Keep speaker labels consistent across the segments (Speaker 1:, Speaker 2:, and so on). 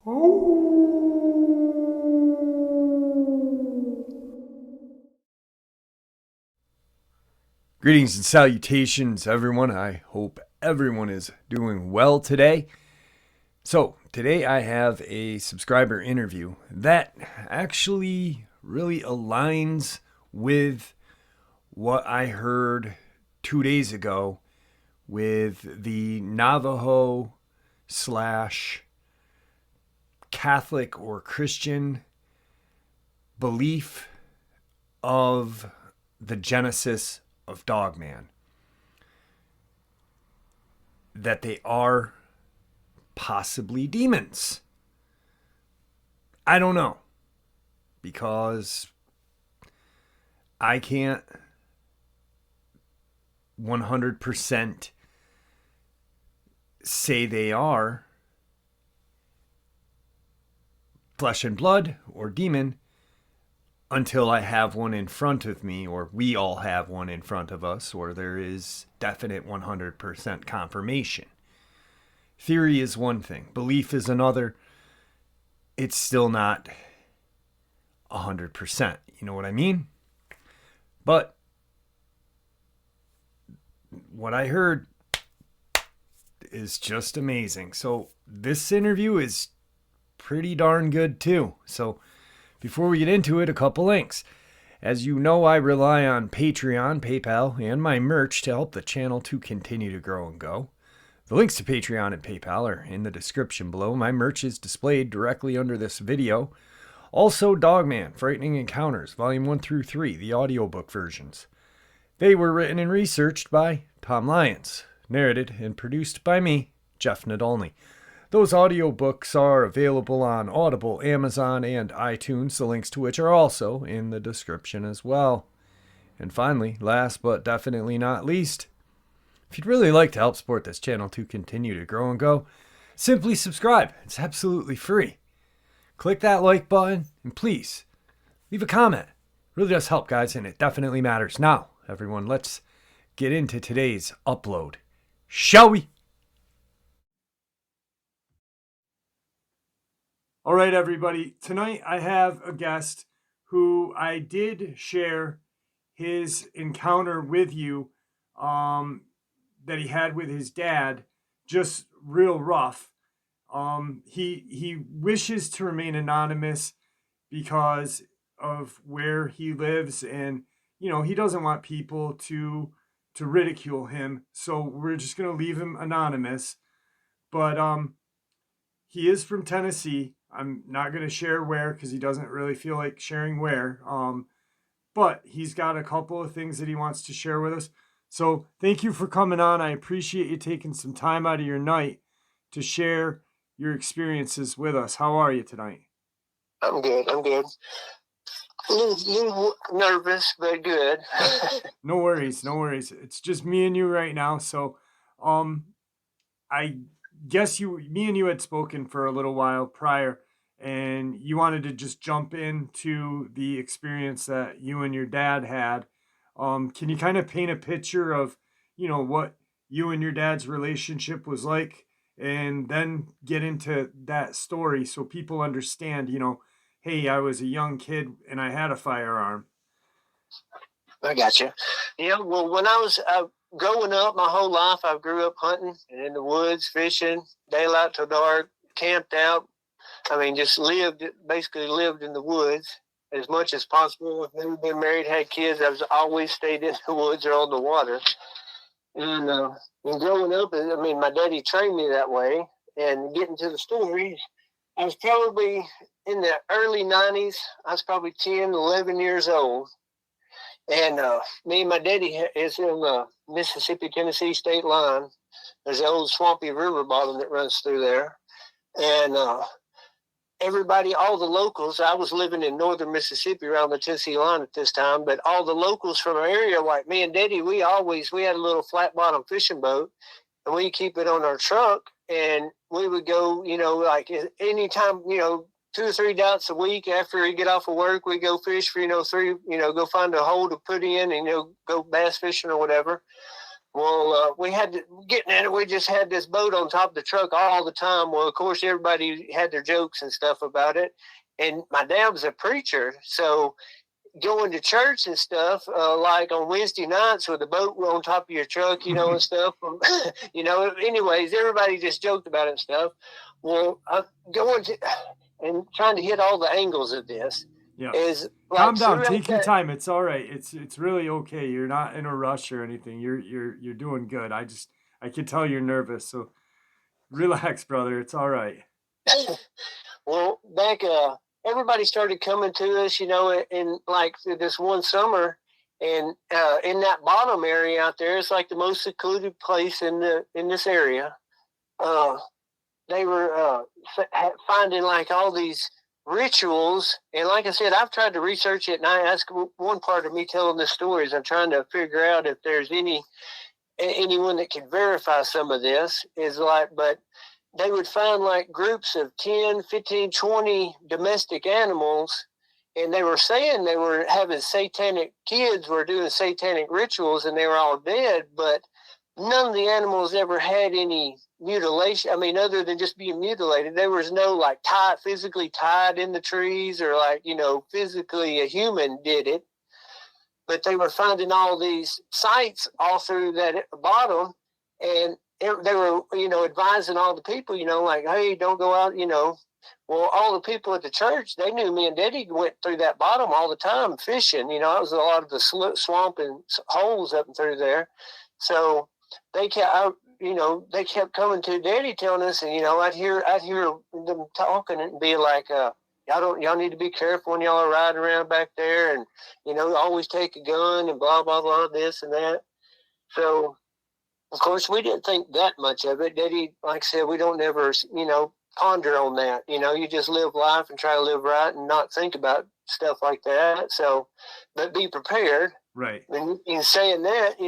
Speaker 1: Greetings and salutations, everyone. I hope everyone is doing well today. So, today I have a subscriber interview that actually really aligns with what I heard 2 days ago with the Navajo slash Catholic or Christian belief of the genesis of Dogman. That they are possibly demons. I don't know. Because I can't 100% say they are flesh and blood or demon until I have one in front of me, or we all have one in front of us, or there is definite 100% confirmation. Theory is one thing, belief is another. It's still not 100%. You know what I mean? But what I heard is just amazing. So this interview is pretty darn good too. So before we get into it, a couple links. As you know, I rely on Patreon, PayPal, and my merch to help the channel to continue to grow and go. The links to Patreon and PayPal are in the description below. My merch is displayed directly under this video. Also, Dogman, Frightening Encounters, Volume 1 through 3, the audiobook versions. They were written and researched by Tom Lyons, narrated and produced by me, Jeff Nadolny. Those audiobooks are available on Audible, Amazon, and iTunes, the links to which are also in the description as well. And finally, last but definitely not least, if you'd really like to help support this channel to continue to grow and go, simply subscribe. It's absolutely free. Click that like button, and please, leave a comment. It really does help, guys, and it definitely matters. Now, everyone, let's get into today's upload. Shall we? All right, everybody. Tonight I have a guest who I did share his encounter with you that he had with his dad, just real rough. He wishes to remain anonymous because of where he lives, and he doesn't want people to ridicule him. So we're just gonna leave him anonymous. But he is from Tennessee. I'm not going to share where because he doesn't really feel like sharing where. But he's got a couple of things that he wants to share with us. So thank you for coming on. I appreciate you taking some time out of your night to share your experiences with us. How are you tonight?
Speaker 2: I'm good. A little nervous, but good.
Speaker 1: No worries. It's just me and you right now. So I guess me and you had spoken for a little while prior, and you wanted to just jump into the experience that you and your dad had. Can you kind of paint a picture of, what you and your dad's relationship was like, and then get into that story so people understand, hey, I was a young kid and I had a firearm.
Speaker 2: I got you. Yeah, well, when I was growing up, my whole life, I grew up hunting and in the woods, fishing, daylight till dark, camped out. I mean, just basically lived in the woods as much as possible. I've never been married, had kids. I've always stayed in the woods or on the water. And growing up, I mean, my daddy trained me that way. And getting to the story, I was probably in the early 90s. I was probably 10, 11 years old. And me and my daddy is in the Mississippi-Tennessee state line. There's an old swampy river bottom that runs through there. And everybody, all the locals, I was living in northern Mississippi around the Tennessee line at this time, but all the locals from our area, like me and Daddy, we had a little flat bottom fishing boat, and we keep it on our truck, and we would go, like anytime, 2 or 3 nights a week after we get off of work, we go fish for, go find a hole to put in and, go bass fishing or whatever. Well, we had to getting in it. We just had this boat on top of the truck all the time. Well, of course, everybody had their jokes and stuff about it. And my dad was a preacher, so going to church and stuff, like on Wednesday nights with the boat on top of your truck, and stuff. Anyways, everybody just joked about it and stuff. Well, I'm going to and trying to hit all the angles of this
Speaker 1: Yeah.
Speaker 2: is
Speaker 1: Calm
Speaker 2: like
Speaker 1: down.
Speaker 2: throughout
Speaker 1: Take your
Speaker 2: that.
Speaker 1: time. It's all right. It's really okay. You're not in a rush or anything. You're doing good. I can tell you're nervous. So relax, brother. It's all right.
Speaker 2: Well, back everybody started coming to us, in like this one summer, and in that bottom area out there, it's like the most secluded place in this area. Uh, they were finding like all these rituals, and like I said, I've tried to research it, and that's one part of me telling this story is I'm trying to figure out if there's anyone that can verify some of this. Is like, but they would find like groups of 10, 15, 20 domestic animals, and they were saying they were having satanic kids were doing satanic rituals and they were all dead, but none of the animals ever had any mutilation. I mean, other than just being mutilated, there was no like physically tied in the trees or like, physically a human did it. But they were finding all these sites all through that bottom, and they were, advising all the people, like, hey, don't go out, Well, all the people at the church, they knew me and Daddy went through that bottom all the time fishing. It was a lot of the swamp and holes up and through there. So they kept, they kept coming to Daddy telling us, and, I'd hear them talking and be like, y'all need to be careful when y'all are riding around back there, and always take a gun and blah blah blah, this and that. So of course we didn't think that much of it. Daddy, like I said, we don't ever ponder on that. You just live life and try to live right and not think about stuff like that. So, but be prepared.
Speaker 1: Right.
Speaker 2: And in saying that,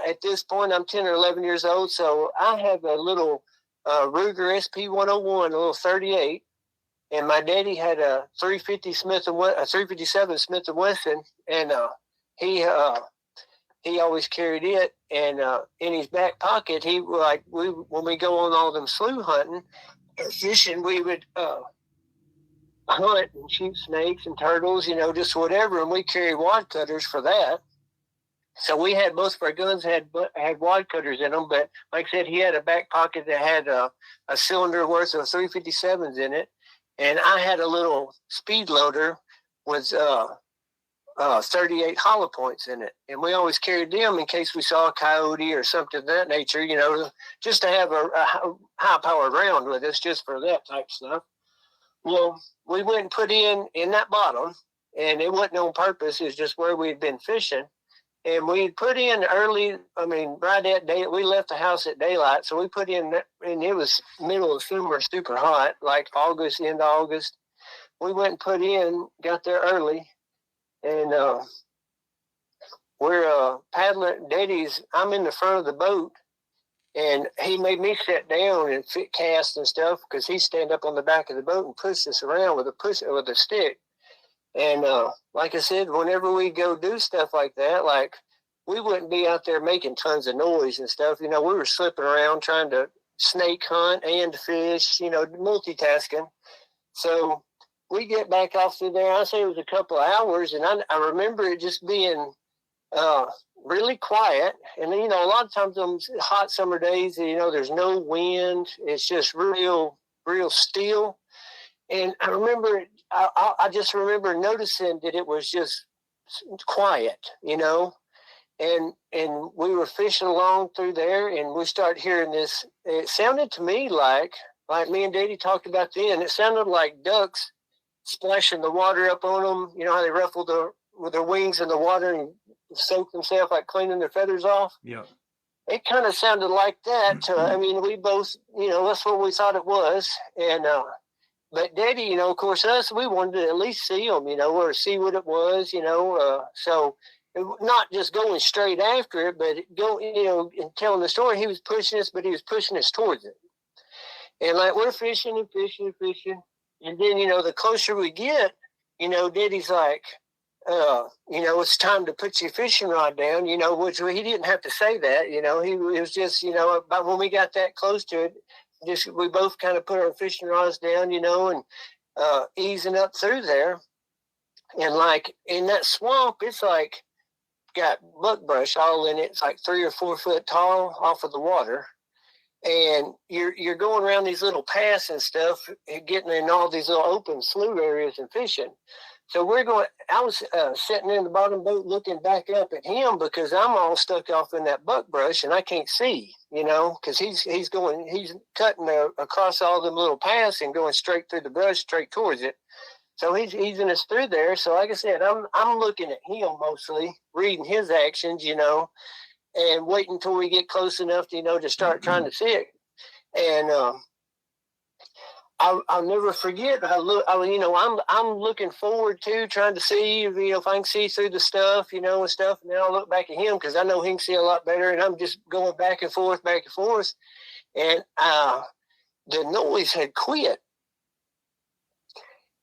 Speaker 2: at this point I'm 10 or 11 years old, so I have a little Ruger SP-101, a little 38. And my daddy had a 350 a 357 Smith and Wesson, and he always carried it. And in his back pocket, when we go on all them slough hunting or fishing, we would hunt and shoot snakes and turtles, just whatever. And we carried wad cutters for that. So we had most of our guns had wad cutters in them, but like I said, he had a back pocket that had a cylinder worth of 357s in it. And I had a little speed loader with 38 hollow points in it. And we always carried them in case we saw a coyote or something of that nature, just to have a high-powered round with us just for that type of stuff. Well, we went and put in that bottom, and it wasn't on purpose. It was just where we had been fishing. And we put in right at day. We left the house at daylight, so we put in, and it was middle of summer, super hot, like August, into August. We went and put in, got there early, and we're paddling. I'm in the front of the boat, and he made me sit down and cast and stuff because he'd stand up on the back of the boat and push us around with a stick. And like I said, whenever we go do stuff like that, like we wouldn't be out there making tons of noise and stuff. We were slipping around trying to snake hunt and fish, multitasking. So we get back off through there. I say it was a couple of hours, and I remember it just being really quiet. And, a lot of times on hot summer days, there's no wind. It's just real, real still. And I remember, I just remember noticing that it was just quiet, and we were fishing along through there, and we started hearing this. It sounded to me like me and Daddy talked about then. It sounded like ducks splashing the water up on them. You know how they ruffle with their wings in the water and soak themselves, like cleaning their feathers off.
Speaker 1: Yeah.
Speaker 2: It kind of sounded like that. We both, that's what we thought it was, and. But Daddy, of course, us, we wanted to at least see them, or see what it was, so not just going straight after it, but and telling the story. He was pushing us, but he was pushing us towards it. And like we're fishing and fishing and fishing. And then, the closer we get, Daddy's like, it's time to put your fishing rod down, which he didn't have to say that, it was just, about when we got that close to it, just, we both kind of put our fishing rods down, and easing up through there. And like in that swamp, it's like got buckbrush all in it. It's like 3 or 4 foot tall off of the water. And you're going around these little paths and stuff, and getting in all these little open slough areas and fishing. So I was sitting in the bottom boat looking back up at him because I'm all stuck off in that buckbrush and I can't see, because he's cutting across all them little paths and going straight through the brush, straight towards it. So he's easing us through there. So like I said, I'm looking at him mostly, reading his actions, and waiting until we get close enough to, to start trying to see it. And I'll never forget. I'm looking forward to trying to see, if I can see through the stuff, and stuff. And then I'll look back at him because I know he can see a lot better. And I'm just going back and forth. And the noise had quit.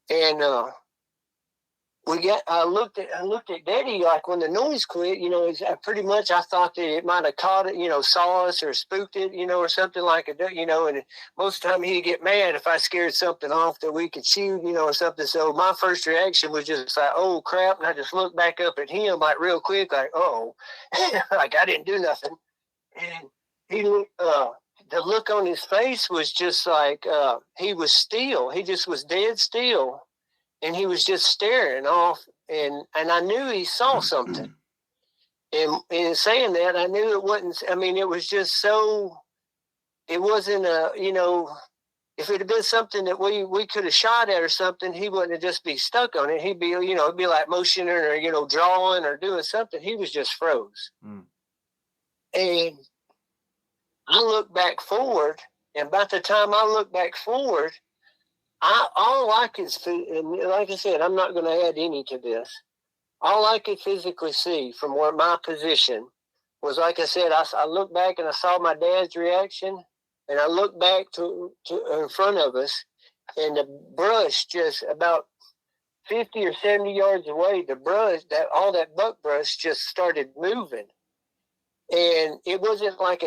Speaker 2: And I looked at Daddy, like when the noise quit, pretty much I thought that it might have caught it, saw us or spooked it, or something like it, and most of the time he'd get mad if I scared something off that we could shoot, or something. So my first reaction was just like, oh crap. And I just looked back up at him like real quick, like, oh, like I didn't do nothing. And he looked, the look on his face was just like, he was still, he just was dead still. And he was just staring off, and I knew he saw something. And in saying that, I knew it wasn't, it was just so, it wasn't if it had been something that we could have shot at or something, he wouldn't have just be stuck on it. He'd be, it'd be like motioning or, drawing or doing something. He was just froze. Mm. And I looked back forward, and about the time I looked back forward, all I could see, and like I said, I'm not going to add any to this. All I could physically see from where my position was, like I said, I looked back and I saw my dad's reaction, and I looked back to in front of us, and the brush just about 50 or 70 yards away, the brush, all that buckbrush just started moving. And it wasn't like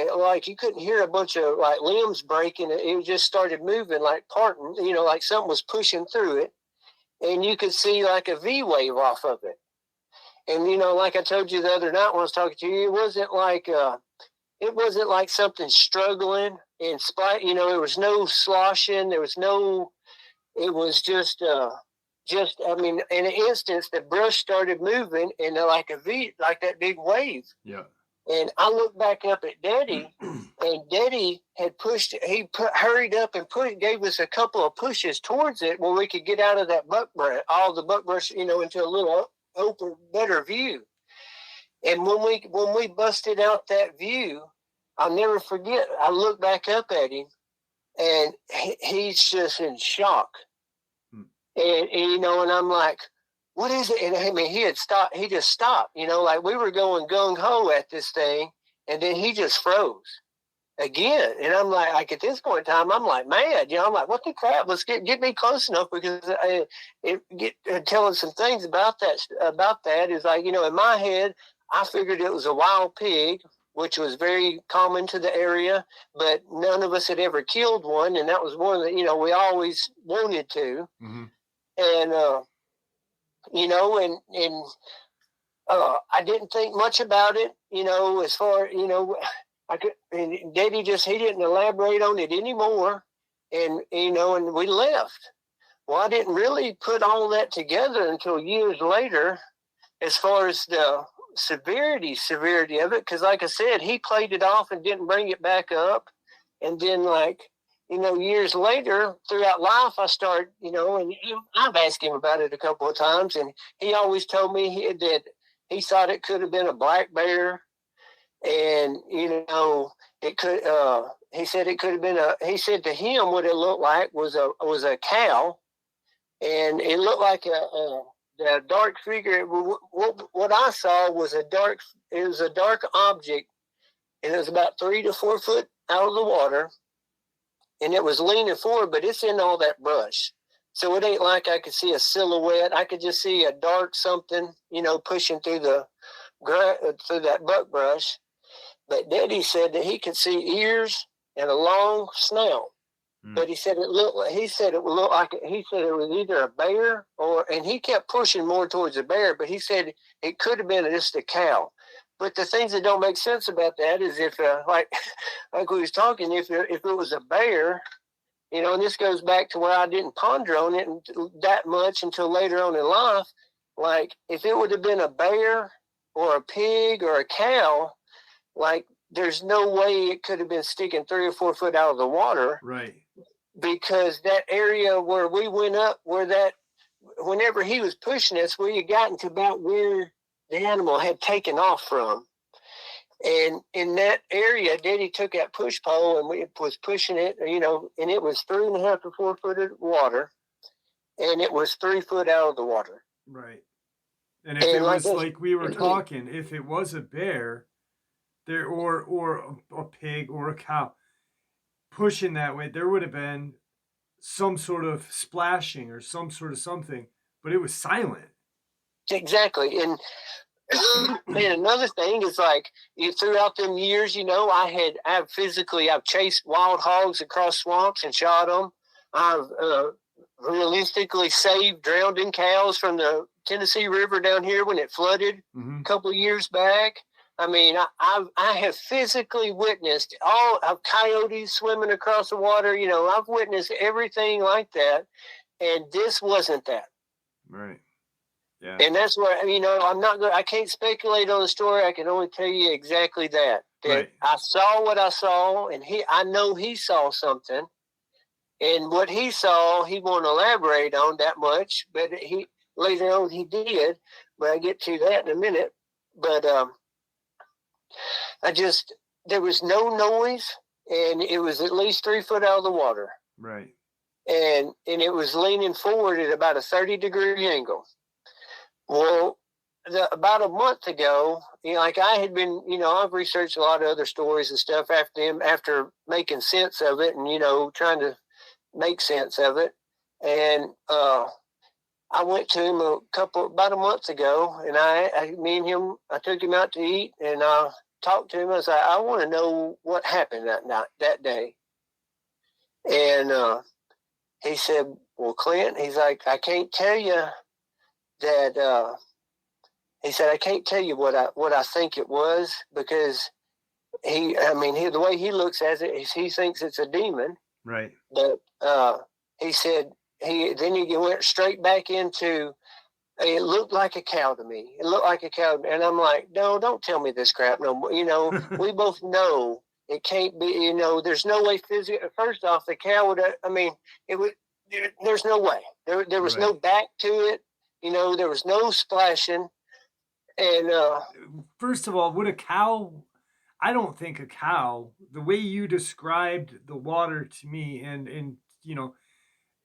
Speaker 2: you couldn't hear a bunch of like limbs breaking. It just started moving, like parting, like something was pushing through it. And you could see like a V wave off of it. And, like I told you the other night when I was talking to you, it wasn't like something struggling in spite, there was no sloshing. It was just, in an instance, the brush started moving and like a V, like that big wave. Yeah. And I looked back up at Daddy, and Daddy had hurried up and gave us a couple of pushes towards it where we could get out of that buckbrush, all the buckbrush, into a little open, better view. And when we busted out that view, I'll never forget, I looked back up at him, and he's just in shock. And and I'm like, what is it? And he had stopped. He just stopped, like we were going gung-ho at this thing, and then he just froze again. And I'm like at this point in time, I'm like mad. I'm like, what the crap? Let's get me close enough, because telling some things about that is like, in my head, I figured it was a wild pig, which was very common to the area, but none of us had ever killed one. And that was one that, we always wanted to. Mm-hmm. And, I didn't think much about it, as far, and Daddy he didn't elaborate on it anymore. And, and we left. Well, I didn't really put all that together until years later, as far as the severity of it. Cause like I said, he played it off and didn't bring it back up. And then years later, throughout life, I started, and I've asked him about it a couple of times, and he always told me that he thought it could have been a black bear, and it could. He said it could have been he said to him what it looked like was a cow, and it looked like the dark figure. What I saw was a dark object, and it was about 3 to 4 foot out of the water. And it was leaning forward, but it's in all that brush. So it ain't like I could see a silhouette. I could just see a dark something, pushing through through that buckbrush. But Daddy said that he could see ears and a long snout. But he said it looked like he said it was either a bear and he kept pushing more towards the bear, but he said it could have been just a cow. But the things that don't make sense about that is if like we was talking, if it was a bear, and this goes back to where I didn't ponder on it that much until later on in life. Like if it would have been a bear or a pig or a cow, like there's no way it could have been sticking 3 or 4 foot out of the water.
Speaker 1: Right.
Speaker 2: Because that area where we went up, whenever he was pushing us, we had gotten to about where the animal had taken off from. And in that area, Daddy took that push pole and we was pushing it, and it was 3.5 to 4 foot of water, and it was 3 foot out of the water.
Speaker 1: Right. And if it was like we were talking, if it was a bear, there or a pig or a cow pushing that way, there would have been some sort of splashing or some sort of something, but it was silent.
Speaker 2: Exactly. And another thing is like throughout them years, I've chased wild hogs across swamps and shot them. I've realistically saved drowning cows from the Tennessee River down here when it flooded a couple of years back. I mean, I have physically witnessed all of coyotes swimming across the water. I've witnessed everything like that, and this wasn't that.
Speaker 1: Right. Yeah.
Speaker 2: And that's where I can't speculate on the story. I can only tell you exactly that right. I saw what I saw, and I know he saw something, and what he saw, he won't elaborate on that much, but later on he did. But I get to that in a minute. But there was no noise, and it was at least 3 foot out of the water.
Speaker 1: Right.
Speaker 2: And it was leaning forward at about a 30-degree angle. Well, about a month ago, like I had been, I've researched a lot of other stories and stuff after making sense of it and, trying to make sense of it. And I went to him about a month ago, and I took him out to eat, and I talked to him. I was like, I want to know what happened that day. And he said, well, Clint, he's like, I can't tell you that. He said, I can't tell you what I think it was, because the way he looks at it is he thinks it's a demon.
Speaker 1: Right.
Speaker 2: But he said he went straight back into, it looked like a cow to me. It looked like a cow. And I'm like, no, don't tell me this crap no more. We both know it can't be, there's no way physically. First off, the cow would, there's no way. There was no back to it. There was no splashing. And
Speaker 1: first of all, would a cow, I don't think a cow, the way you described the water to me, and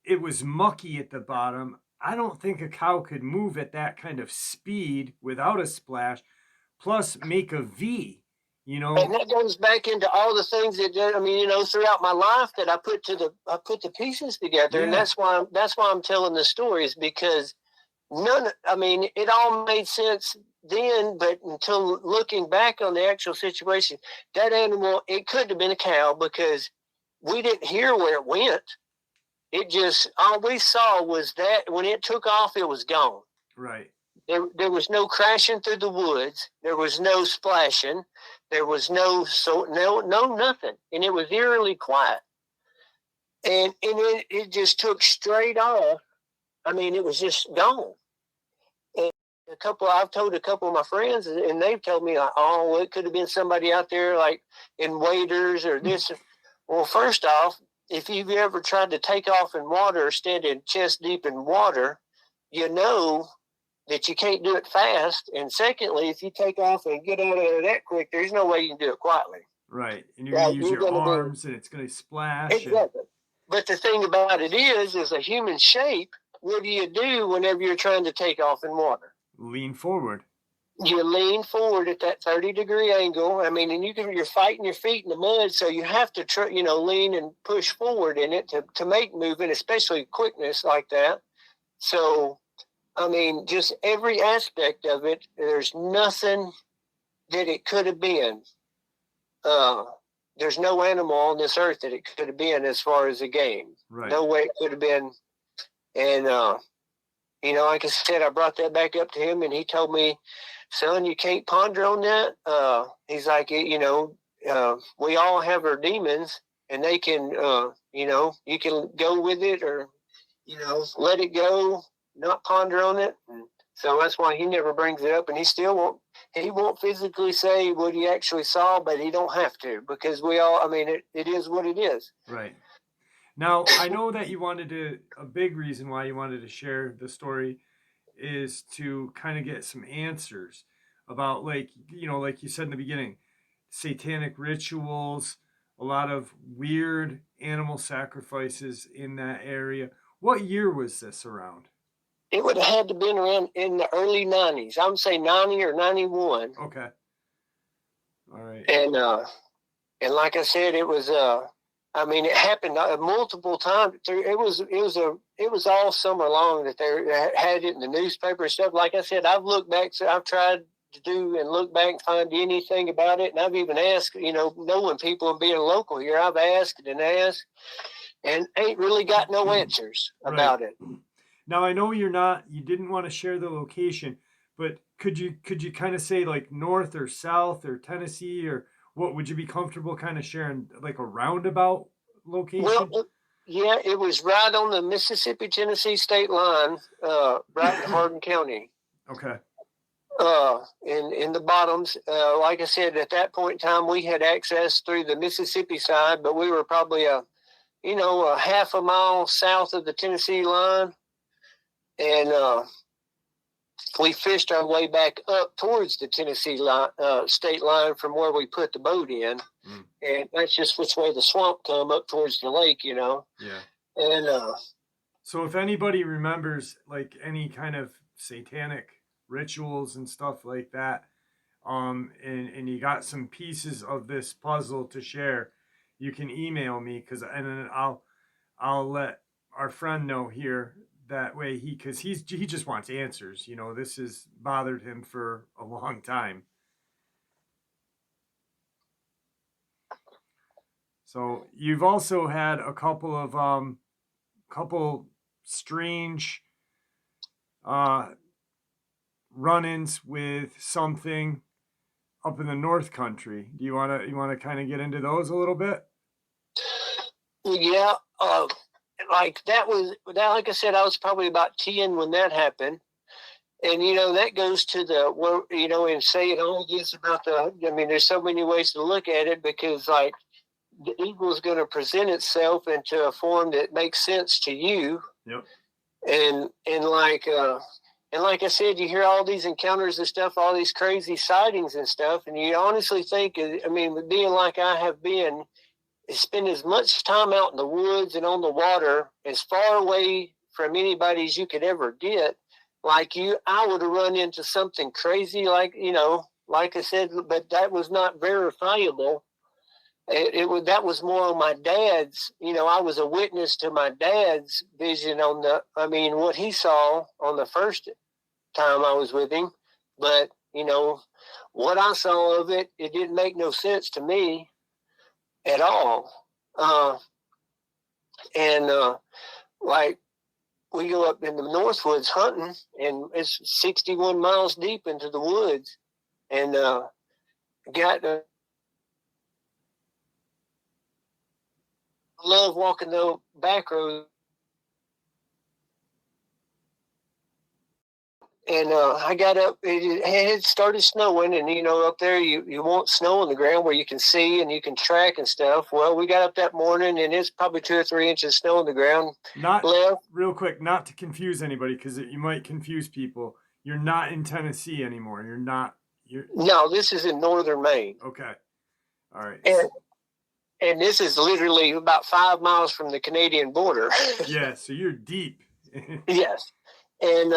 Speaker 1: it was mucky at the bottom, I don't think a cow could move at that kind of speed without a splash, plus make a V, And
Speaker 2: that goes back into all the things that throughout my life that I put the pieces together, yeah. And that's why I'm telling the stories, because it all made sense then, but until looking back on the actual situation, that animal, it couldn't have been a cow, because we didn't hear where it went. It just, all we saw was that when it took off, it was gone.
Speaker 1: Right.
Speaker 2: There was no crashing through the woods. There was no splashing. There was no nothing. And it was eerily quiet. And it just took straight off. It was just gone. I've told a couple of my friends, and they've told me, like, oh, it could have been somebody out there, like in waders or this. Well, first off, if you've ever tried to take off in water or standing chest deep in water, you know that you can't do it fast. And secondly, if you take off and get out of there that quick, there's no way you can do it quietly.
Speaker 1: Right. And you're going to use your arms, and it's going to splash.
Speaker 2: Exactly. But the thing about it is a human shape, what do you do whenever you're trying to take off in water?
Speaker 1: Lean forward.
Speaker 2: you lean forward at that 30-degree angle. I mean, and you're fighting your feet in the mud, so you have to lean and push forward in it to make movement, especially quickness like that. So, I mean, just every aspect of it, there's nothing that it could have been. There's no animal on this earth that it could have been as far as a game.
Speaker 1: Right.
Speaker 2: No way it could have been. And, like I said, I brought that back up to him, and he told me, son, you can't ponder on that. He's like, we all have our demons, and they can, you can go with it or, let it go, not ponder on it. And so that's why he never brings it up, and he won't physically say what he actually saw, but he don't have to, because it is what it is.
Speaker 1: Right. Now, I know that a big reason why you wanted to share the story is to kind of get some answers about, like you said in the beginning, satanic rituals, a lot of weird animal sacrifices in that area. What year was this around?
Speaker 2: It would have had to been around in the early 90s. I would say 90 or 91.
Speaker 1: Okay. All right.
Speaker 2: And like I said, it was it happened multiple times. It was all summer long that they had it in the newspaper and stuff. Like I said, I've looked back, so I've tried to do and look back and find anything about it. And I've even asked, knowing people and being local here, I've asked and ain't really got no answers about it.
Speaker 1: Now, I know you didn't want to share the location, but could you kind of say like north or south or Tennessee, or what would you be comfortable kind of sharing, like a roundabout location?
Speaker 2: Well, yeah, it was right on the Mississippi-Tennessee state line, right in Hardin County.
Speaker 1: Okay.
Speaker 2: In the bottoms, like I said, at that point in time, we had access through the Mississippi side, but we were probably a half a mile south of the Tennessee line. And we fished our way back up towards the Tennessee state line from where we put the boat in. Mm. And that's just which way the swamp come up towards the lake, Yeah. And
Speaker 1: so if anybody remembers like any kind of satanic rituals and stuff like that, and you got some pieces of this puzzle to share, you can email me, and then I'll let our friend know here. That way he just wants answers. This has bothered him for a long time. So you've also had a couple of strange run-ins with something up in the North Country. Do you want to kind of get into those a little bit?
Speaker 2: Yeah. Like like I said, I was probably about 10 when that happened. And, that goes to and say it all gets about there's so many ways to look at it, because like the evil is going to present itself into a form that makes sense to you.
Speaker 1: Yep.
Speaker 2: And like I said, you hear all these encounters and stuff, all these crazy sightings and stuff. And you honestly think, being like I have been, spend as much time out in the woods and on the water, as far away from anybody as you could ever get. Like I would have run into something crazy, like I said, but that was not verifiable. That was more on my dad's. I was a witness to my dad's vision what he saw on the first time I was with him. But what I saw of it didn't make no sense to me at all. Like we go up in the Northwoods hunting, and it's 61 miles deep into the woods, and love walking the back road. And I got up, it had started snowing, and, up there you want snow on the ground where you can see and you can track and stuff. Well, we got up that morning, and it's probably 2 or 3 inches of snow on the ground.
Speaker 1: Real quick, not to confuse anybody, because you might confuse people. You're not in Tennessee anymore.
Speaker 2: No, this is in northern Maine.
Speaker 1: Okay. All right.
Speaker 2: And this is literally about 5 miles from the Canadian border.
Speaker 1: Yeah, so you're deep.
Speaker 2: Yes. And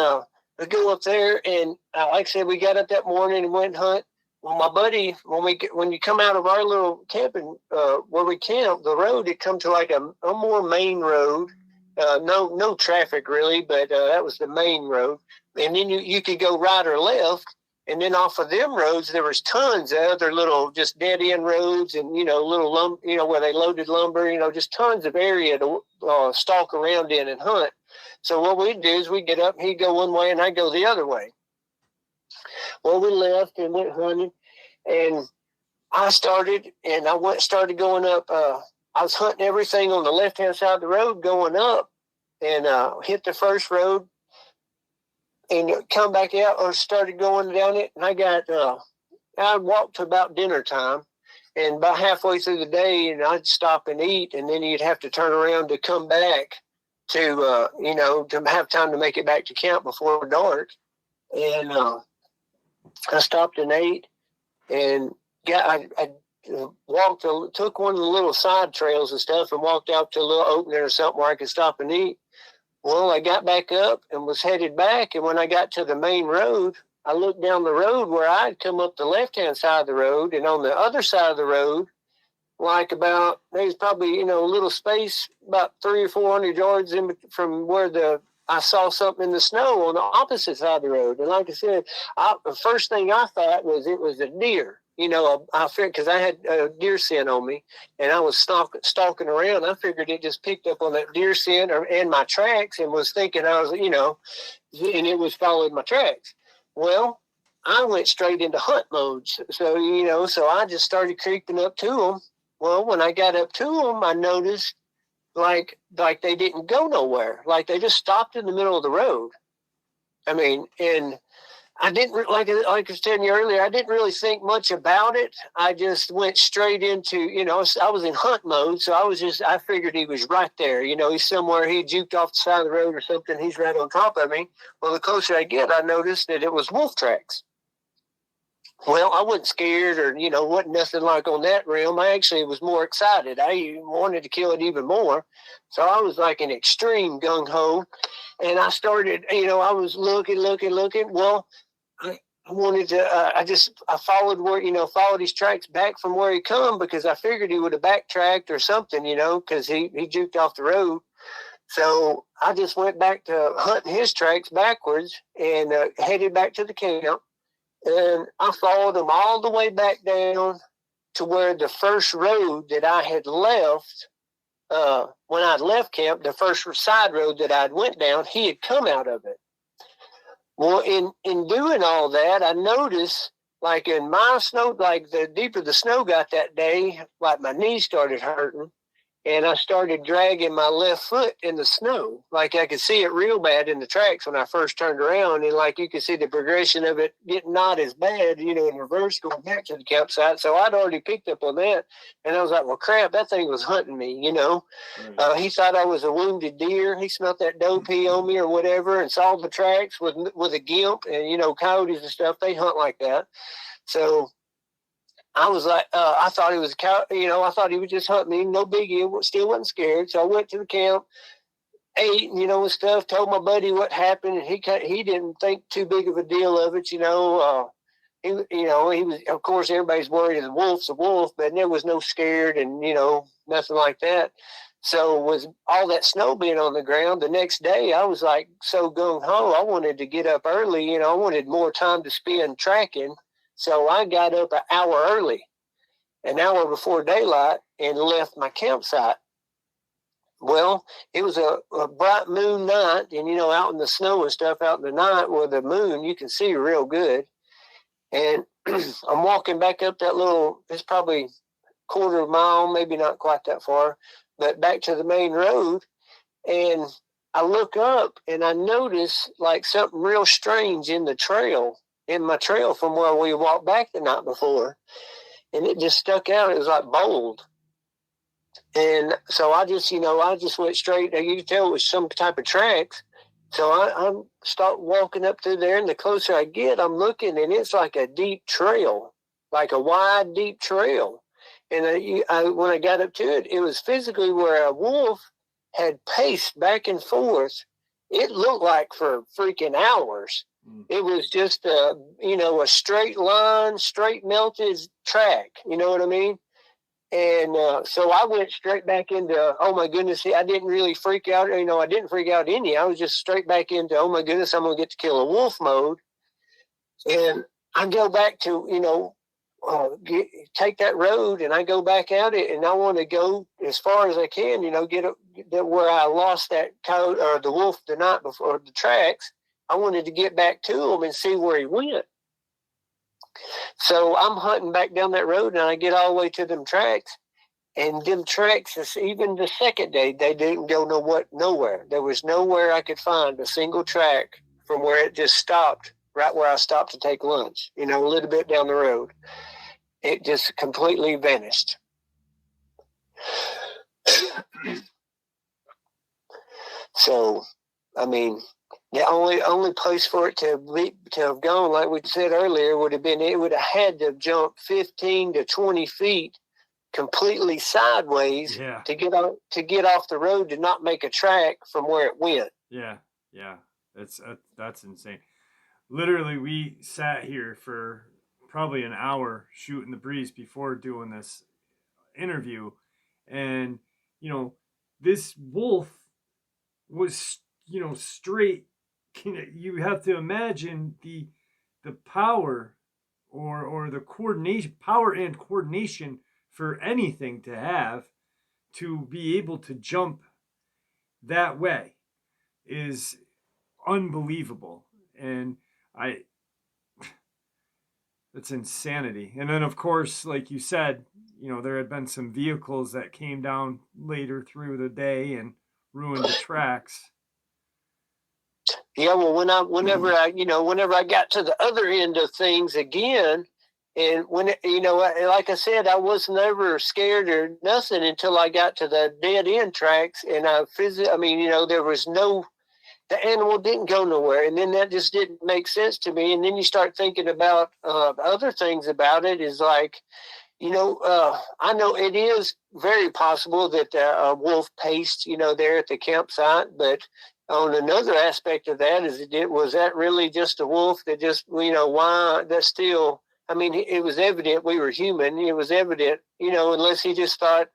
Speaker 2: we go up there, and like I said, we got up that morning and went and hunt. Well, my buddy, when you come out of our little camping where we camp, the road, it come to like a more main road. No traffic really, but that was the main road. And then you could go right or left. And then off of them roads, there was tons of other little just dead end roads, and little where they loaded lumber. Just tons of area to stalk around in and hunt. So what we'd do is we'd get up, and he'd go one way, and I'd go the other way. Well, we left and went hunting, and I started going up. I was hunting everything on the left-hand side of the road going up, and hit the first road and come back out or started going down it. And I walked to about dinner time, and about halfway through the day, and I'd stop and eat, and then you'd have to turn around to come back to have time to make it back to camp before dark. And I stopped and ate, and I took one of the little side trails and stuff and walked out to a little opening or something where I could stop and eat. Well, I got back up and was headed back, and when I got to the main road, I looked down the road where I'd come up the left-hand side of the road, and on the other side of the road, there's probably, a little space about 300 or 400 yards from where I saw something in the snow on the opposite side of the road. And like I said, the first thing I thought was it was a deer. I figured, because I had a deer scent on me, and I was stalking around. I figured it just picked up on that deer scent and my tracks, and was thinking I was, and it was following my tracks. Well, I went straight into hunt mode. So I just started creeping up to them. Well, when I got up to them, I noticed like they didn't go nowhere. Like they just stopped in the middle of the road. I mean, and I didn't, like I was telling you earlier, I didn't really think much about it. I just went straight into, I was in hunt mode. So I figured he was right there. He's somewhere, he juked off the side of the road or something. He's right on top of me. Well, the closer I get, I noticed that it was wolf tracks. Well, I wasn't scared or, wasn't nothing like on that realm. I actually was more excited. I wanted to kill it even more. So I was like an extreme gung-ho. And I started, I was looking. Well, I wanted to, I followed his tracks back from where he come, because I figured he would have backtracked or something, because he juked off the road. So I just went back to hunting his tracks backwards and headed back to the camp. And I followed him all the way back down to where the first road that I had left, when I'd left camp, the first side road that I'd went down, he had come out of it. Well, in doing all that, I noticed, like in my snow, like the deeper the snow got that day, like my knees started hurting. And I started dragging my left foot in the snow. Like I could see it real bad in the tracks when I first turned around. And like you could see the progression of it getting not as bad, in reverse going back to the campsite. So I'd already picked up on that. And I was like, well, crap, that thing was hunting me, Right. He thought I was a wounded deer. He smelled that doe pee on me or whatever and saw the tracks with a gimp. And, coyotes and stuff, they hunt like that. So I was like, I thought he was a cow, I thought he was just hunting me. No biggie. Still wasn't scared. So I went to the camp, ate, and stuff, told my buddy what happened. And he didn't think too big of a deal of it, he was, of course, everybody's worried the wolf's a wolf, but there was no scared and, nothing like that. So with all that snow being on the ground, the next day I was like so gung-ho. I wanted to get up early, I wanted more time to spend tracking. So I got up an hour early, an hour before daylight, and left my campsite. Well, it was a bright moon night, and, out in the snow and stuff out in the night with the moon, you can see real good. And I'm walking back up it's probably quarter of a mile, maybe not quite that far, but back to the main road. And I look up and I notice like something real strange in my trail from where we walked back the night before. And it just stuck out. It was like bold. And so I just went straight. You could tell it was some type of tracks. So I start walking up through there, and the closer I get, I'm looking, and it's like a deep trail, like a wide, deep trail. And when I got up to it, it was physically where a wolf had paced back and forth it looked like for freaking hours. It was just a straight line, straight melted track. You know what I mean? And so I went straight back into, oh my goodness, I didn't really freak out. I didn't freak out any. I was just straight back into, oh my goodness, I'm going to get to kill a wolf mode. And I go back to, take that road, and I go back at it, and I want to go as far as I can, get where I lost that coat or the wolf the night before, the tracks. I wanted to get back to him and see where he went. So I'm hunting back down that road, and I get all the way to them tracks. And them tracks, even the second day, they didn't go nowhere. There was nowhere I could find a single track from where it just stopped, right where I stopped to take lunch, a little bit down the road. It just completely vanished. So, I mean, the only place for it to have gone, like we said earlier, would have been, it would have had to jump 15 to 20 feet completely sideways to get off the road to not make a track from where it went.
Speaker 1: Yeah. That's insane. Literally, we sat here for probably an hour shooting the breeze before doing this interview, and this wolf was straight. You have to imagine the power or the power and coordination for anything to have to be able to jump that way is unbelievable. And it's insanity. And then, of course, like you said, there had been some vehicles that came down later through the day and ruined the tracks.
Speaker 2: Yeah, well, whenever I got to the other end of things again, and when like I said, I was never scared or nothing until I got to the dead end tracks, and there was the animal didn't go nowhere, and then that just didn't make sense to me. And then you start thinking about other things about it. Is like, I know it is very possible that a wolf paced, there at the campsite, but on another aspect of that is, was that really just a wolf that just, why that's still, it was evident we were human. It was evident, unless he just thought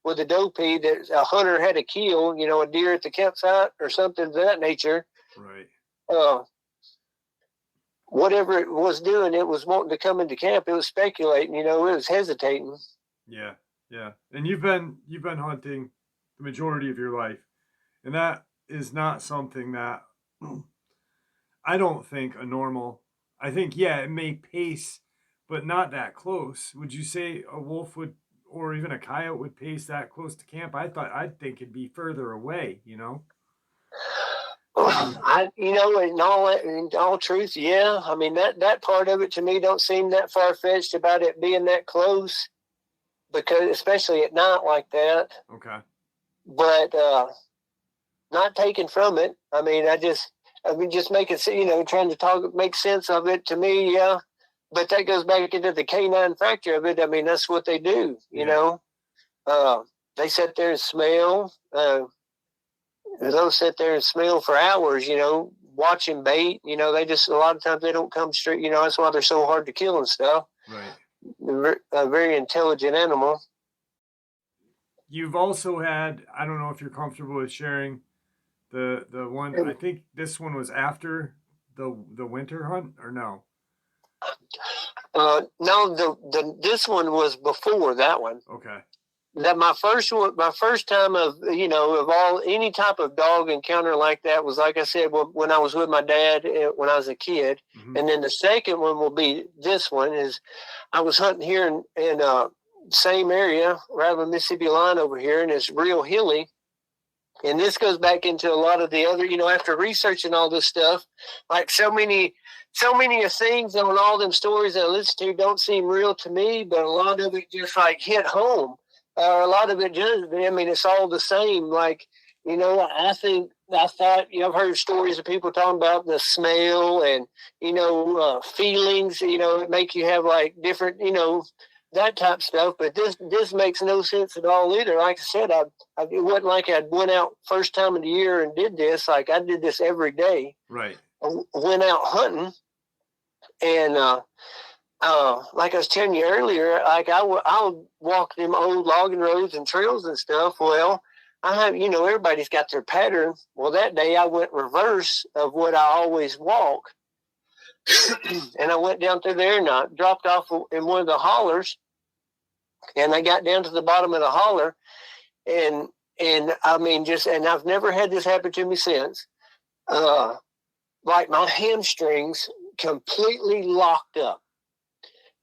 Speaker 2: with a doe pee that a hunter had to kill, a deer at the campsite or something of that nature.
Speaker 1: Right.
Speaker 2: Whatever it was doing, it was wanting to come into camp. It was speculating, it was hesitating.
Speaker 1: Yeah. And you've been hunting the majority of your life, and that is not something that I don't think a normal. I think it may pace, but not that close. Would you say a wolf would, or even a coyote would pace that close to camp? I'd think it'd be further away.
Speaker 2: In all truth, yeah. That part of it to me don't seem that far fetched about it being that close, because especially at night like that.
Speaker 1: Okay.
Speaker 2: But not taken from it. Just making, trying to make sense of it to me. Yeah. But that goes back into the canine factor of it. That's what they do, they sit there and smell. They'll sit there and smell for hours, watching bait. They just, a lot of times they don't come straight. That's why they're so hard to kill and stuff.
Speaker 1: Right.
Speaker 2: They're a very intelligent animal.
Speaker 1: You've also had, I don't know if you're comfortable with sharing the one, I think this one was after the winter hunt, or no?
Speaker 2: No, this one was before that one.
Speaker 1: Okay.
Speaker 2: That my first time of any type of dog encounter like that was, like I said, when I was with my dad when I was a kid. Mm-hmm. And then the second one will be this one. Is I was hunting here in same area, right on the Mississippi line over here, and it's real hilly. And this goes back into a lot of the other, after researching all this stuff, like so many of things on all them stories that I listen to don't seem real to me, but a lot of it just like hit home. A lot of it just, it's all the same. Like, I thought, I've heard stories of people talking about the smell and, feelings, it make you have like different, that type of stuff. But this makes no sense at all either. Like I said, it wasn't like I went out first time of the year and did this. Like I did this every day.
Speaker 1: Right.
Speaker 2: I went out hunting, and like I was telling you earlier, like I would walk them old logging roads and trails and stuff. Well, I have, everybody's got their pattern. Well, that day I went reverse of what I always walk. And I went down through there and I dropped off in one of the hollers, and I got down to the bottom of the holler, and I mean, and I've never had this happen to me since. Like my hamstrings completely locked up.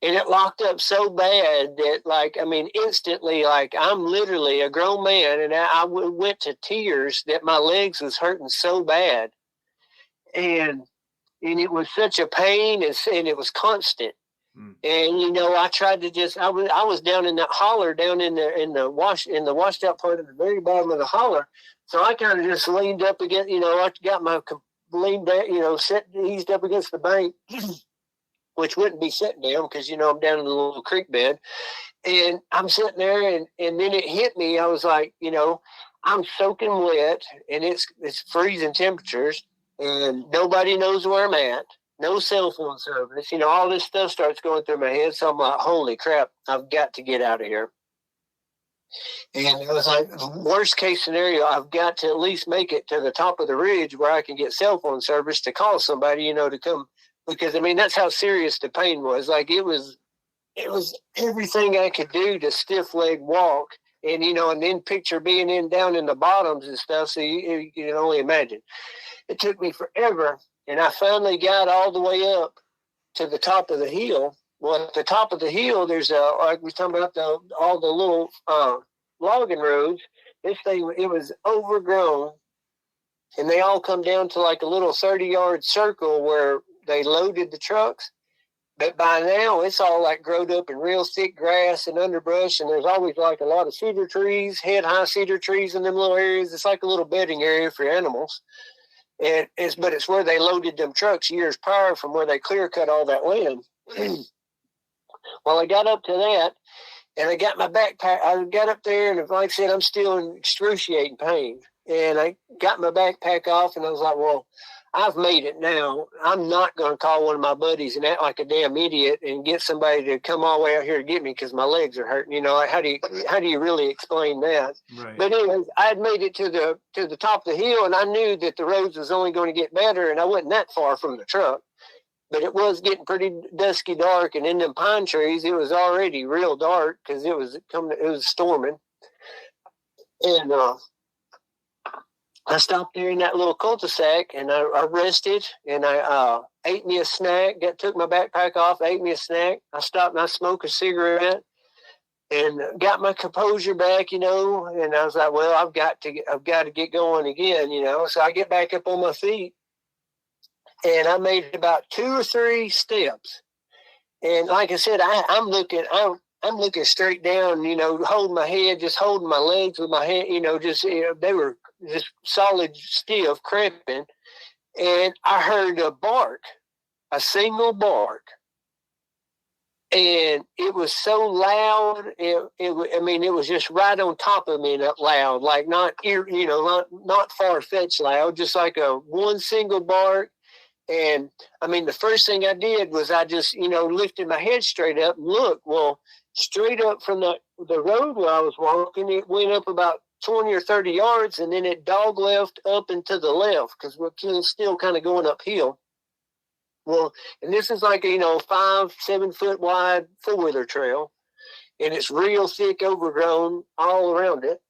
Speaker 2: And it locked up so bad that, like, I mean, instantly, like, I'm literally a grown man, and I went to tears that my legs was hurting so bad. And it was such a pain, and it was constant. Mm. And, I tried to I was down in that holler, down in the washed out part of the very bottom of the holler. So I kind of just leaned up against, I got my leaned back, eased up against the bank. Which wouldn't be sitting down because, I'm down in the little creek bed. And I'm sitting there, and then it hit me. I was like, I'm soaking wet, and it's freezing temperatures, and nobody knows where I'm at. No cell phone service. All this stuff starts going through my head. So I'm like, holy crap, I've got to get out of here. And it was like, worst case scenario, I've got to at least make it to the top of the ridge where I can get cell phone service to call somebody, to come. Because, I mean, that's how serious the pain was. Like, it was everything I could do to stiff leg walk. And, and then picture being down in the bottoms and stuff. So you can only imagine. It took me forever. And I finally got all the way up to the top of the hill. Well, at the top of the hill, there's like we were talking about all the little logging roads. This thing, it was overgrown. And they all come down to like a little 30-yard circle where they loaded the trucks. But by now, it's all like growed up in real thick grass and underbrush. And there's always like a lot of cedar trees, head-high cedar trees in them little areas. It's like a little bedding area for animals. But it's where they loaded them trucks years prior from where they clear cut all that land. Well, I got up to that, and I got my backpack. I got up there, and like I said, I'm still in excruciating pain. And I got my backpack off, and I was like, well, I've made it now. I'm not going to call one of my buddies and act like a damn idiot and get somebody to come all the way out here to get me because my legs are hurting. How do you really explain that? Right. But anyways, I had made it to the top of the hill, and I knew that the roads was only going to get better, and I wasn't that far from the truck. But it was getting pretty dusky dark, and in them pine trees, it was already real dark because it was storming. And I stopped there in that little cul-de-sac, and I rested, and I ate me a snack, took my backpack off, ate me a snack. I stopped and I smoked a cigarette and got my composure back, and I was like, well, I've got to get going again, So I get back up on my feet, and I made about 2 or 3 steps. And like I said, I'm looking straight down, holding my head, just holding my legs with my hand, they were just solid, stiff, cramping. And I heard a single bark. And it was so loud. It was just right on top of me, that loud, like not far-fetched loud, just like one single bark. And I mean, the first thing I did was I just, lifted my head straight up and looked. Well, straight up from the road where I was walking, it went up about 20 or 30 yards, and then it dog left up and to the left because we're still kind of going uphill. Well, and this is like a 5-7 foot wide 4-wheeler trail, and it's real thick, overgrown all around it.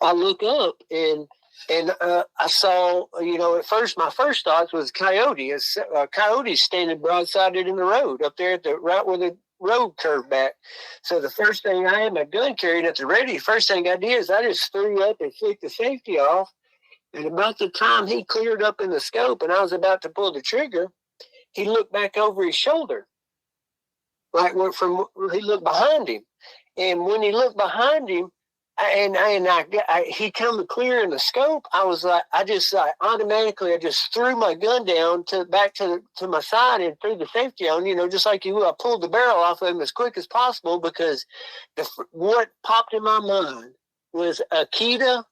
Speaker 2: I look up and I saw, at first, my first thoughts was coyote. A coyote standing broadsided in the road up there right where the road curved back. So the first thing, I had my gun carried at the ready. First thing I did is I just threw up and flicked the safety off. And about the time he cleared up in the scope and I was about to pull the trigger, he looked back over his shoulder. Like he looked behind him. And when he looked behind him, He come clear in the scope. I was like, I just automatically, I just threw my gun down back to my side and threw the safety on. Just like you, I pulled the barrel off of him as quick as possible because what popped in my mind was Akita.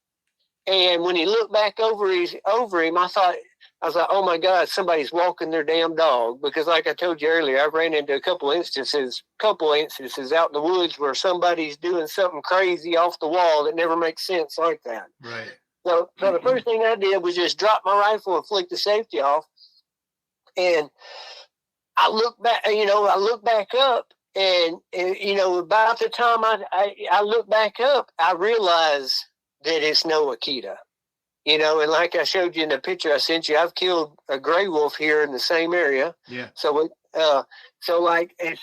Speaker 2: And when he looked back over him, I was like, oh my God, somebody's walking their damn dog. Because like I told you earlier, I've ran into a couple instances out in the woods where somebody's doing something crazy off the wall that never makes sense like that.
Speaker 1: Right.
Speaker 2: So the first thing I did was just drop my rifle and flick the safety off. And I look back up, and about the time I look back up, I realize that it's no Akita. And like I showed you in the picture I sent you, I've killed a gray wolf here in the same area.
Speaker 1: Yeah.
Speaker 2: So like as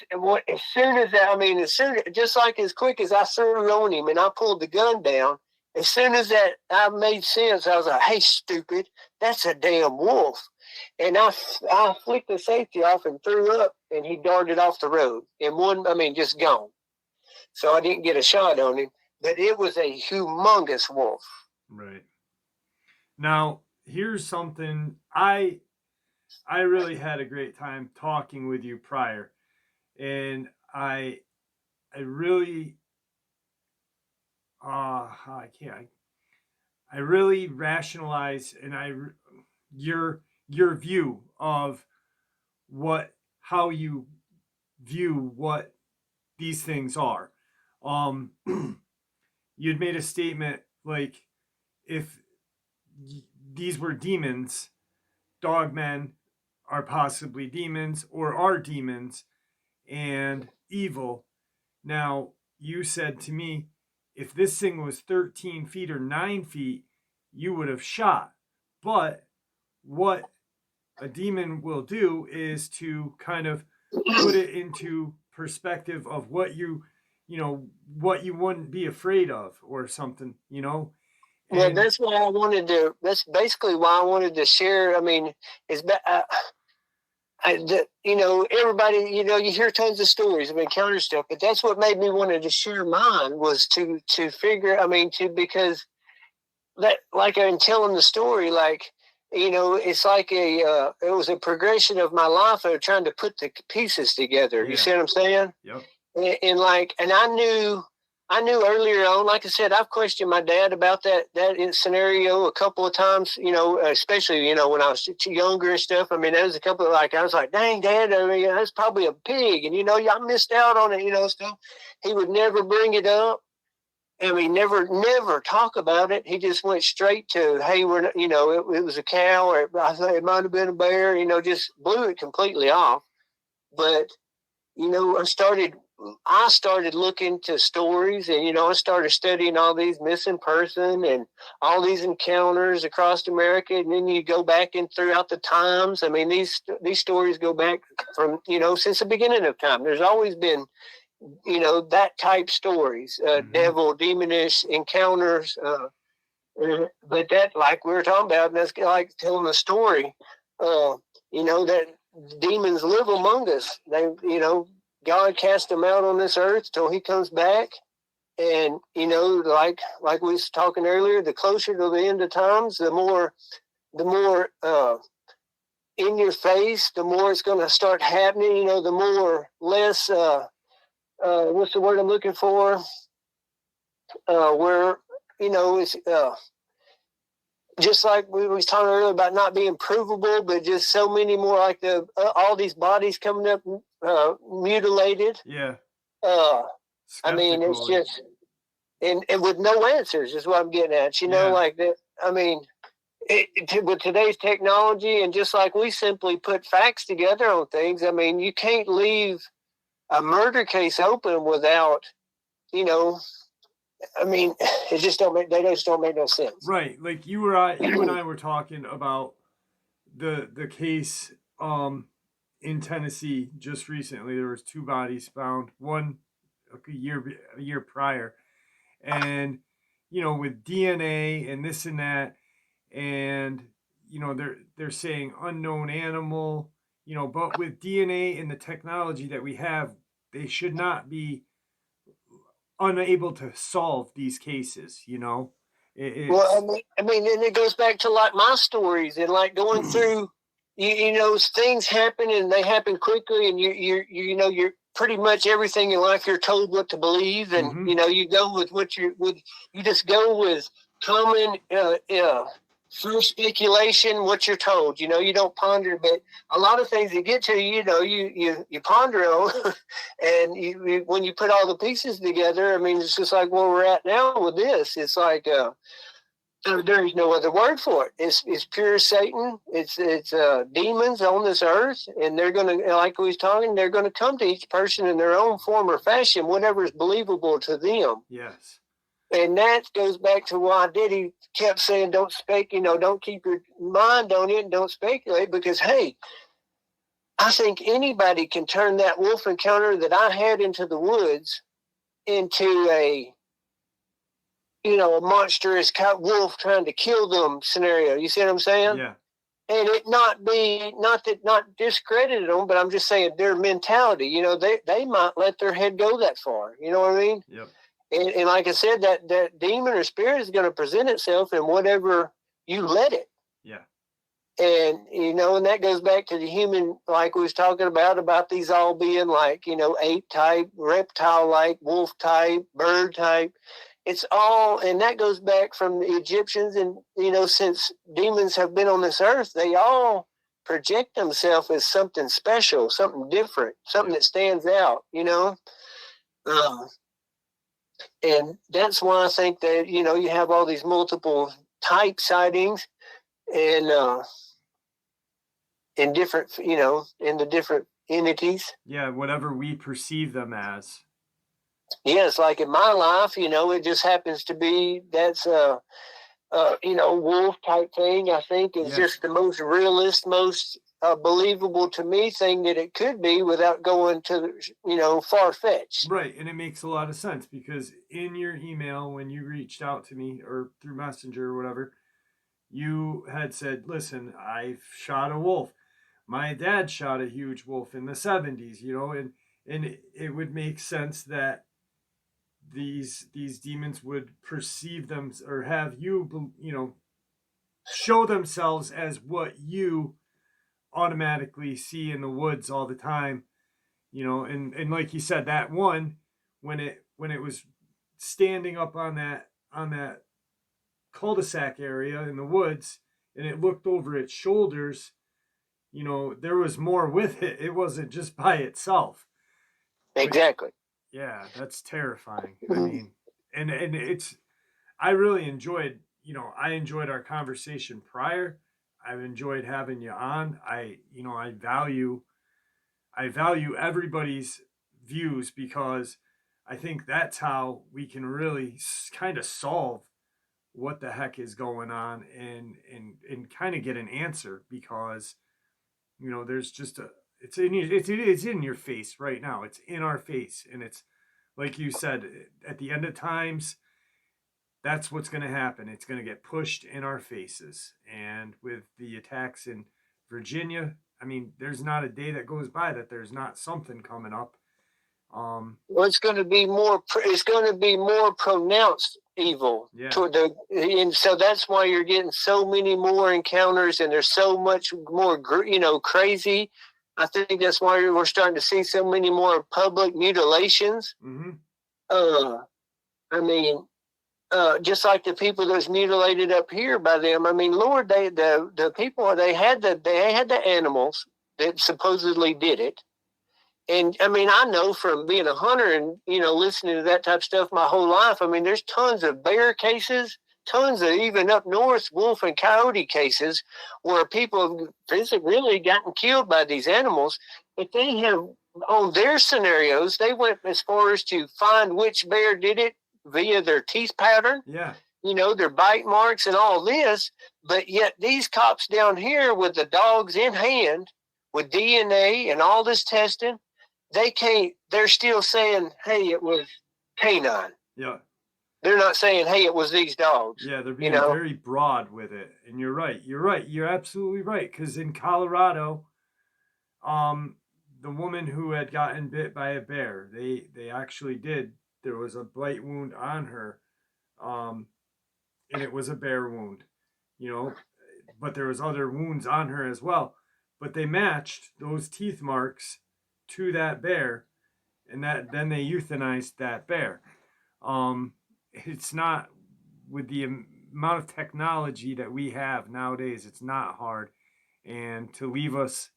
Speaker 2: quick as I threw on him and I pulled the gun down, as soon as that I made sense, I was like, "Hey, stupid, that's a damn wolf." And I flicked the safety off and threw up, and he darted off the road. And just gone. So I didn't get a shot on him, but it was a humongous wolf.
Speaker 1: Right. Now, here's something I really had a great time talking with you prior, and I really I really rationalize and your view of how you view what these things are. You'd made a statement like, if these were demons, dogmen are possibly demons or are demons and evil. Now, you said to me, if this thing was 13 feet or 9 feet, you would have shot. But what a demon will do is to kind of put it into perspective of what you wouldn't be afraid of or something.
Speaker 2: Well, that's basically why I wanted to share. Everybody, you hear tons of stories of encounter stuff, but that's what made me wanted to share mine, was to figure, because that, like I'm telling the story, like, it's like it was a progression of my life of trying to put the pieces together.
Speaker 1: Yeah.
Speaker 2: You see what I'm saying?
Speaker 1: Yep.
Speaker 2: And I knew earlier on, like I said, I've questioned my dad about that scenario a couple of times, especially, when I was younger and stuff. There was a couple of, I was like, dang, Dad, that's probably a pig. And, I missed out on it, stuff. He would never bring it up. Never talk about it. He just went straight to, hey, it was a cow, or I think it might have been a bear, just blew it completely off. But, I started looking to stories, and, I started studying all these missing person and all these encounters across America. And then you go back and throughout the times. These stories go back from, since the beginning of time. There's always been, that type stories, devil, demonish encounters. But that, like we were talking about, and that's like telling a story, that demons live among us. They, God cast them out on this earth till he comes back. And, like we was talking earlier, the closer to the end of times, the more in your face, the more it's going to start happening, the more less, what's the word I'm looking for? Where, it's just like we was talking earlier about not being provable, but just so many more, like all these bodies coming up mutilated.
Speaker 1: Yeah.
Speaker 2: It's just, and with no answers is what I'm getting at. Like that. With today's technology, and just like we simply put facts together on things, you can't leave a murder case open without, it just they just don't make no sense.
Speaker 1: Right. Like you and I were talking about the case in Tennessee just recently. There was 2 bodies found, one a year prior, and with DNA and this and that, and they're saying unknown animal, but with DNA and the technology that we have, they should not be unable to solve these cases.
Speaker 2: Well,
Speaker 1: It's
Speaker 2: and it goes back to like my stories and like going through, things happen and they happen quickly, and you're pretty much everything in life you're told what to believe, and
Speaker 1: mm-hmm.
Speaker 2: You go with you just go with common first speculation what you're told. You don't ponder, but a lot of things that get to you ponder on, and when you put all the pieces together, I mean, it's just like where we're at now with this. It's like. There is no other word for it. It's pure Satan. It's demons on this earth, and they're gonna, like we was talking, they're gonna come to each person in their own form or fashion, whatever is believable to them.
Speaker 1: Yes.
Speaker 2: And that goes back to why Diddy kept saying, "Don't speak. Don't keep your mind on it, and don't speculate." Because hey, I think anybody can turn that wolf encounter that I had into the woods into a a monstrous wolf trying to kill them scenario. You see what I'm saying?
Speaker 1: Yeah.
Speaker 2: And it not discredited them, but I'm just saying their mentality. They might let their head go that far. You know what I mean?
Speaker 1: Yep.
Speaker 2: And like I said, that demon or spirit is going to present itself in whatever you let it.
Speaker 1: Yeah.
Speaker 2: And and that goes back to the human, like we was talking about these all being like ape type, reptile like, wolf type, bird type. It's all, and that goes back from the Egyptians, and since demons have been on this earth, they all project themselves as something special, something different, something that stands out. And that's why I think that you have all these multiple type sightings, and in different, in the different entities.
Speaker 1: Yeah, whatever we perceive them as.
Speaker 2: Yes, like in my life, it just happens to be that's wolf type thing. I think is just the most realist, most believable to me thing that it could be without going to far fetched.
Speaker 1: Right, and it makes a lot of sense because in your email when you reached out to me or through Messenger or whatever, you had said, "Listen, I've shot a wolf. My dad shot a huge wolf in the 70s, and it would make sense that these demons would perceive them or have you show themselves as what you automatically see in the woods all the time, and like you said, that one when it was standing up on that cul-de-sac area in the woods and it looked over its shoulders, there was more with it. It wasn't just by itself.
Speaker 2: Exactly.
Speaker 1: Yeah, that's terrifying. I mean, and I really enjoyed, I enjoyed our conversation prior. I've enjoyed having you on. I value everybody's views because I think that's how we can really kind of solve what the heck is going on and kind of get an answer because there's just it's in your face right now. It's in our face, and it's like you said, at the end of times, that's what's going to happen. It's going to get pushed in our faces. And with the attacks in Virginia, I mean, there's not a day that goes by that there's not something coming up.
Speaker 2: Well, it's going to be more. It's going to be more pronounced evil.
Speaker 1: Yeah.
Speaker 2: And so that's why you're getting so many more encounters, and there's so much more, crazy. I think that's why we're starting to see so many more public mutilations.
Speaker 1: Mm-hmm.
Speaker 2: I mean, just like the people that was mutilated up here by them. I mean, Lord, the people they had the animals that supposedly did it. And I mean, I know from being a hunter and listening to that type of stuff my whole life. I mean, there's tons of bear cases, tons of even up north wolf and coyote cases where people have really gotten killed by these animals. But they have on their scenarios, they went as far as to find which bear did it via their teeth pattern.
Speaker 1: Yeah.
Speaker 2: Their bite marks and all this. But yet these cops down here with the dogs in hand, with DNA and all this testing, they're still saying, hey, it was canine.
Speaker 1: Yeah.
Speaker 2: They're not saying, hey, it was these dogs.
Speaker 1: Yeah, they're being very broad with it. And you're right. You're absolutely right. Because in Colorado, the woman who had gotten bit by a bear, they actually did there was a bite wound on her, and it was a bear wound, you know, but there was other wounds on her as well. But they matched those teeth marks to that bear, and that then they euthanized that bear. It's not, with the amount of technology that we have nowadays, it's not hard. And to leave us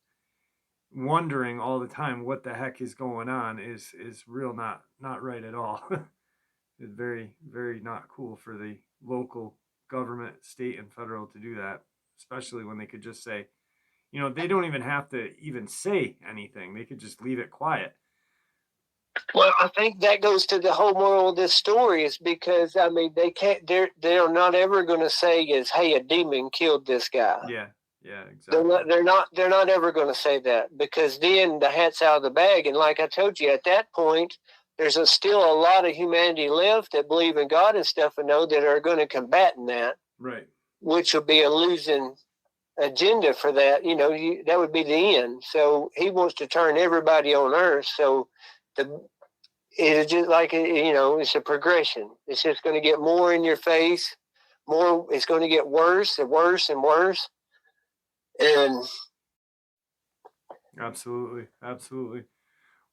Speaker 1: wondering all the time what the heck is going on is real not right at all. It's very, very not cool for the local government, state and federal, to do that, especially when they could just say, they don't even have to even say anything. They could just leave it quiet.
Speaker 2: Well, I think that goes to the whole moral of this story, is because, I mean, they can't, they're not ever going to say is, hey, a demon killed this guy.
Speaker 1: Yeah, exactly.
Speaker 2: They're not ever going to say that, because then the hat's out of the bag. And like I told you, at that point, there's still a lot of humanity left that believe in God and stuff, and know that are going to combat in that.
Speaker 1: Right. Which
Speaker 2: will be a losing agenda for that. That would be the end. So he wants to turn everybody on earth. So it's just like, it's a progression. It's just going to get more in your face. It's going to get worse and worse and worse. And
Speaker 1: absolutely.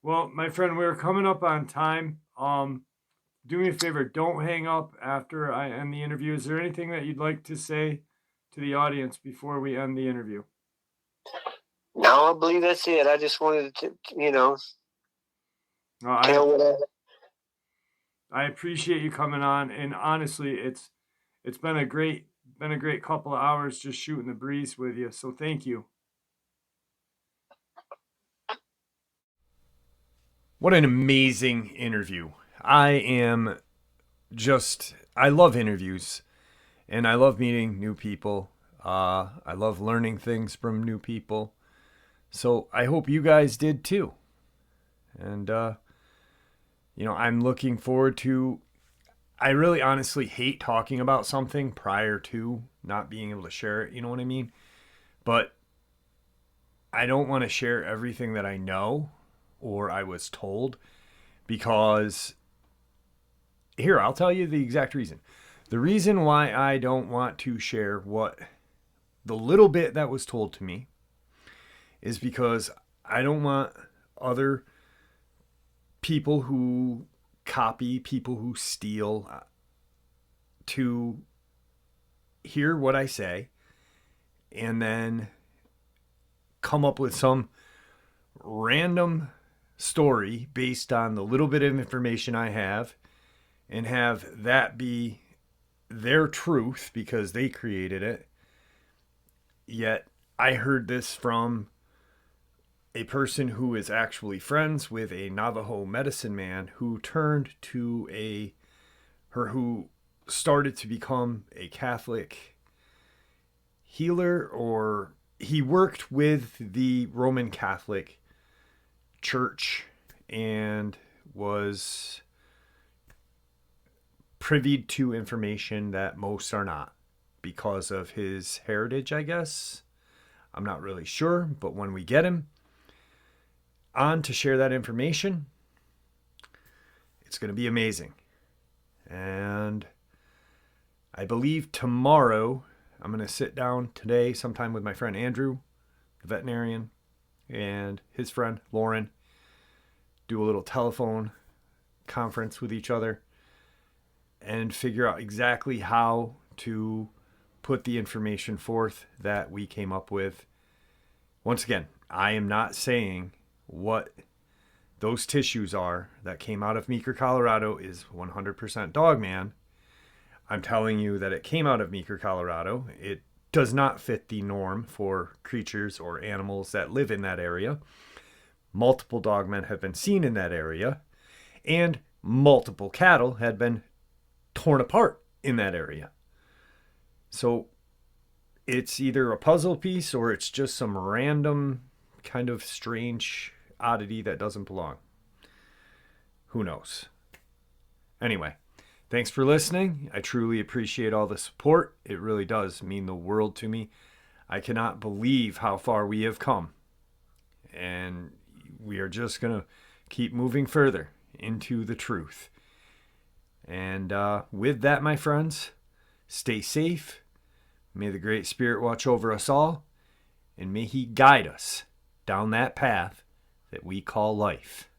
Speaker 1: Well, my friend, we're coming up on time. Do me a favor, don't hang up after I end the interview. Is there anything that you'd like to say to the audience before we end the interview?
Speaker 2: No, I believe that's it. I just wanted to, tell what
Speaker 1: I appreciate you coming on, and honestly, it's been a great couple of hours just shooting the breeze with you. So thank you. What an amazing interview. I love interviews, and I love meeting new people. I love learning things from new people. So I hope you guys did too. And, I'm looking forward to, I really honestly hate talking about something prior to not being able to share it. You know what I mean? But I don't want to share everything that I know or I was told, because here, I'll tell you the exact reason. The reason why I don't want to share the little bit that was told to me is because I don't want other people who copy, people who steal, to hear what I say and then come up with some random story based on the little bit of information I have, and have that be their truth because they created it. Yet I heard this from a person who is actually friends with a Navajo medicine man who turned to who started to become a Catholic healer, or he worked with the Roman Catholic Church and was privy to information that most are not because of his heritage, I guess. I'm not really sure, but when we get him on to share that information, it's going to be amazing. And I believe tomorrow I'm going to sit down today sometime with my friend Andrew, the veterinarian, and his friend Lauren, do a little telephone conference with each other and figure out exactly how to put the information forth that we came up with. Once again, I am not saying what those tissues are that came out of Meeker, Colorado is 100% Dogman. I'm telling you that it came out of Meeker, Colorado. It does not fit the norm for creatures or animals that live in that area. Multiple dogmen have been seen in that area, and multiple cattle had been torn apart in that area. So it's either a puzzle piece or it's just some random kind of strange oddity that doesn't belong. Who knows? Anyway, thanks for listening. I truly appreciate all the support. It really does mean the world to me. I cannot believe how far we have come. And we are just going to keep moving further into the truth. And with that, my friends, stay safe. May the Great Spirit watch over us all, and may He guide us down that path that we call life.